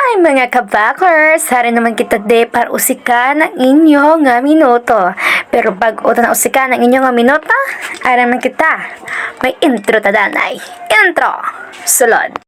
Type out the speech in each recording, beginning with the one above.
Ay, mga kabakers, hari naman kita de para usika ng inyo nga minuto. Pero bago na usika ng inyo nga minuto, ara naman kita. May intro tadanay. Intro! Sulod!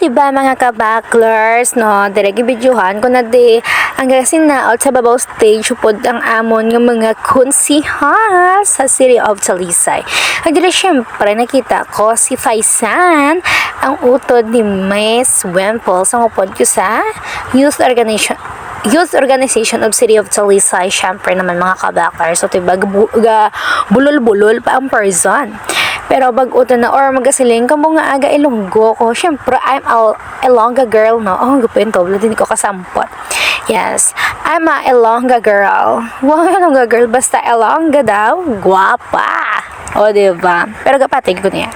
Diba mga kabaklers, no? Diregi videohan ko na di ang sinaot sa babaw stage pod ang amon ng mga konsihal sa City of Talisay. At dire syempre nakita ko si Faisan, ang utod ni Miss Wemple sa upod ko sa Youth Organization of City of Talisay. Syempre naman mga kabaklers, so diba bulol-bulol pa ang person. Pero bago na or magasiling ka mo nga aga Ilonggo ko. Syempre, I'm a Ilongga girl, no? Oh, gupin to. Din ko kasampot. Yes, I'm a Ilongga girl. Wow, Ilongga girl. Basta Ilongga daw. Guwapa. O, diba? Pero kapatig ko niya.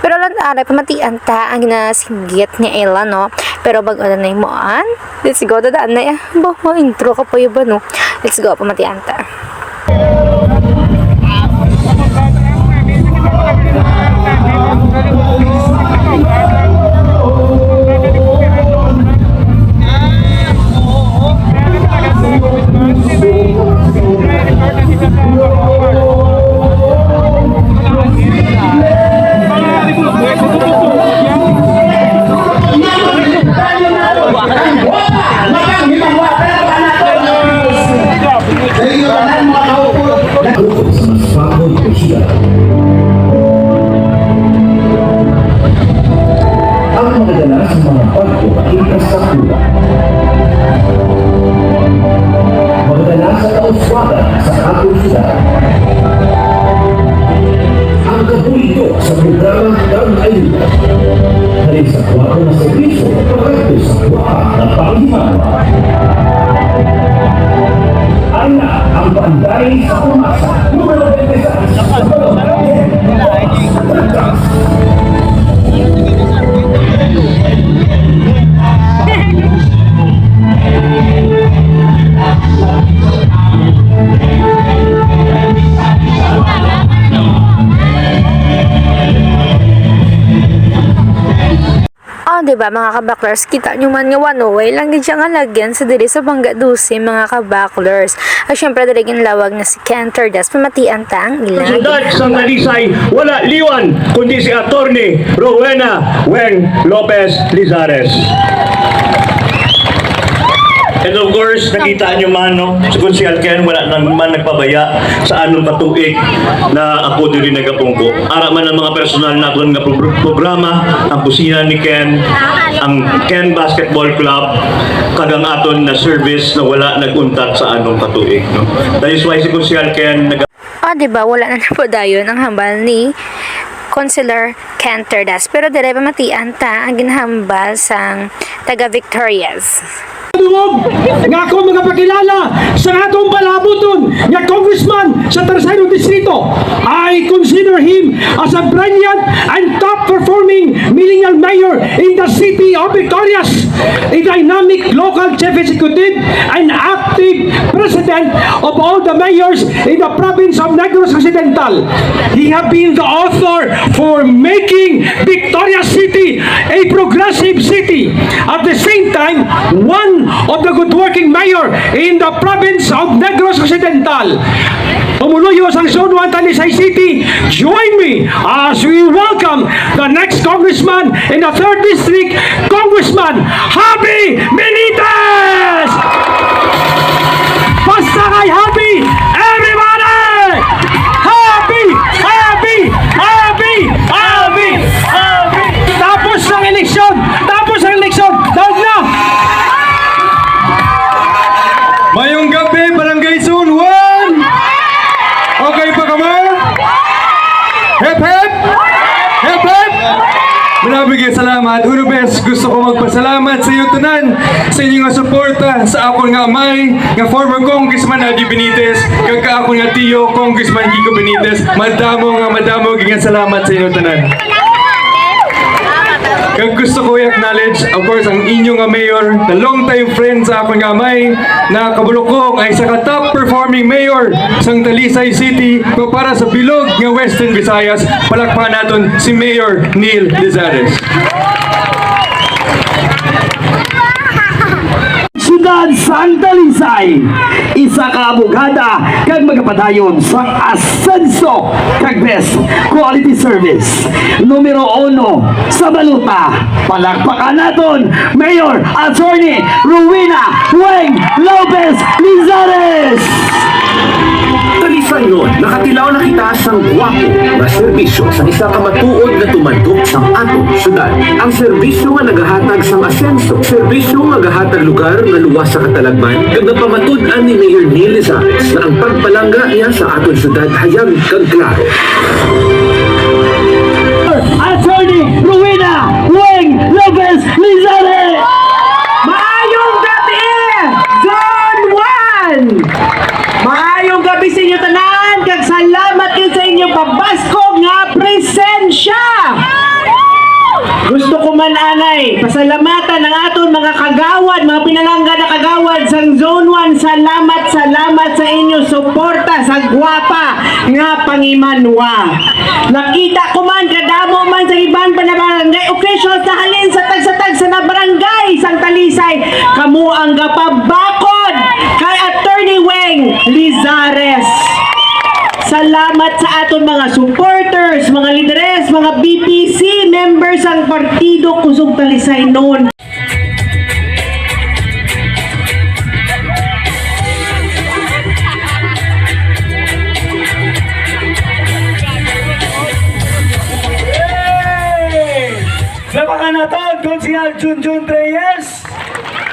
Pero lang aray, pamatian ta ang ginasinggit ni Ella, no? Pero bago na yung moan, let's go, dadaan na yan. Ba, intro ka pa yun ba, no? Let's go, pamatian ta. Ang magdala sa mga pagpupakita magdala sa kauswagan sa kapulisan. Ang kabulito sa programa ng ayuda halin sa kwaro na servisyo pagkato sa kwaka ng panghimawa. Ana ang banday sa umasa numero 26 sa diba mga kabaklers, kita nyo man nga one-way lang gid siya nga lagyan sa diri sa Bangga Dulce mga kabaklers. At syempre diri ginlawag na si Cantor Das pamatian ta ang ilang Siyudad sa Talisay wala liwan kundi si Attorney Rowena Weng Lopez Lizares. And of course, nakita nyo man, no? Si Konsyal Ken, wala naman nagpabaya sa anong katuig na ako diri nagapungko. Ara man ang mga personal naton nga programa, ang kusina ni Ken, ang Ken Basketball Club, kagang aton na service na wala naguntat sa anong katuig. No? That is why si Konsyal Ken diba wala na po dayon ang hambal ni Consular Cantor Das. Pero dire pamatian ta ang ginhambal sang taga Victorias. Duwag nga ako mga pakilala sa atong palabuton nga congressman sa Tercero Distrito. I consider him as a brilliant and top-performing millennial mayor in the city of Victorias, a dynamic local chief executive and active president of all the mayors in the province of Negros Occidental. He has been the author for making Victoria City a progressive city. At the same time, one of the good-working mayor in the province of Negros Occidental. Pumuluyos ang Zone 1 Talisay City. Join me as we welcome the next congressman in the 3rd District, Congressman Javi Benitez! Basta kay Javi! Everybody! Javi! Javi! Javi! Javi! Javi! Tapos ang eleksyon! Dahil na! Mayong gabi, Barangay Zone 1! Okay pa ka mo? Hep hep! Hep hep! Grabing salamat. Uno best, gusto ko magpasalamat sa iyo tanan sa inyong nga suporta sa akon nga amay, nga former Congressman Adi Benitez, kag akon nga tiyo, Congressman Kiko Benitez. Madamo, gingan salamat sa inyo tanan. Kag gusto ko i-acknowledge, of course, ang inyong nga mayor, na long time friend sa akong nga amay, na kabulokong ay isa ka top performing mayor sa Talisay City ko para sa bilog nga Western Visayas. Palakpakan naton si Mayor Neil Lizares. Siyudad Santa Lisay, isa ka abogada kag magapadayon sa asenso kag best quality service. Numero 1 sa baluta. Palakpakan naton Mayor Attorney Rowena Weng Lopez Lizares. Talisay nun, nakatilaw na kita sang gwapo na serbisyo sa isa ka matuod na tumandok sa atong syudad. Ang serbisyo nga nagahatag sang asenso, serbisyo nga nagahatag lugar nga luwas sa katalagman, kag napamatud-an ni Mayor Neil Lizares na ang pagpalangga niya sa atong syudad hayag kag klaro. Attorney Rowena Weng Lopez Lizares. Maayong gabi! Zone 1! Maayong gabi sa inyo tanan, kag salamat yun sa inyong pabasko nga presensya! Gusto ko man anay, pasalamatan ang aton mga kagawad, mga pinalangga na kagawad sa Zone 1. Salamat sa inyo suporta sa gwapa nga Pangimanwa. Nakita ko man, kadamo man sa iban pa na barangay officials na halin sa tag sa na barangay sang Talisay. Kamu ang gapabakod kay Attorney Weng Lizares. Salamat sa aton mga supporters, mga lideres, mga BPC members ang Partido Kusog Talisay noon. Lapakan naton Konsehal Junjun Reyes.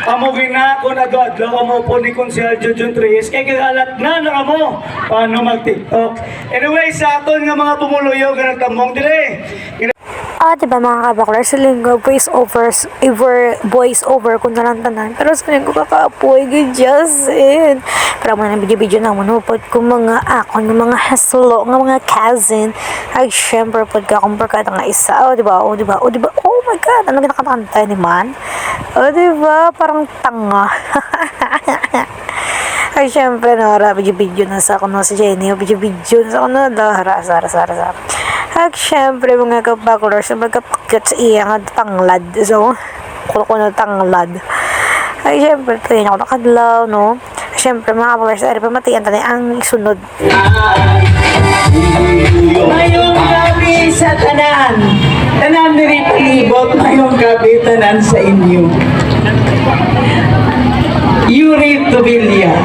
Pamugin na ako na doadlo mo po ni Konsehal Junjun Reyes. Kaya kagalat na mo paano mag-TikTok. Anyway, sa aton nga mga pumuluyo ka nagtamong dire. Diba mga kabaklar, sa linggo, voice over kung nalantanan. Pero sa linggo, kakaapoy, ganyan. Pero mga video na manupod kung mga akon, ng mga haslo, ng mga cousin. Ay, syempre, pod ka kung barkada nga isa. Diba? Oh my God, ano ginakatantay ni man? Diba? Parang tanga. Ay, syempre, video na sa ako, si Jenny, video na sa ako, hara. At syempre, mga kabakulars, magkapakit sa iyang tanglad. So, ko na tanglad. Ay, syempre, ito yun ako nakadlaw, no? Syempre, mga kabakulars, ay pamatian tayo ang sunod. Ngayong gabi sa tanan diri palibot, ngayong gabi tanan sa inyo. Yuri Tobilla.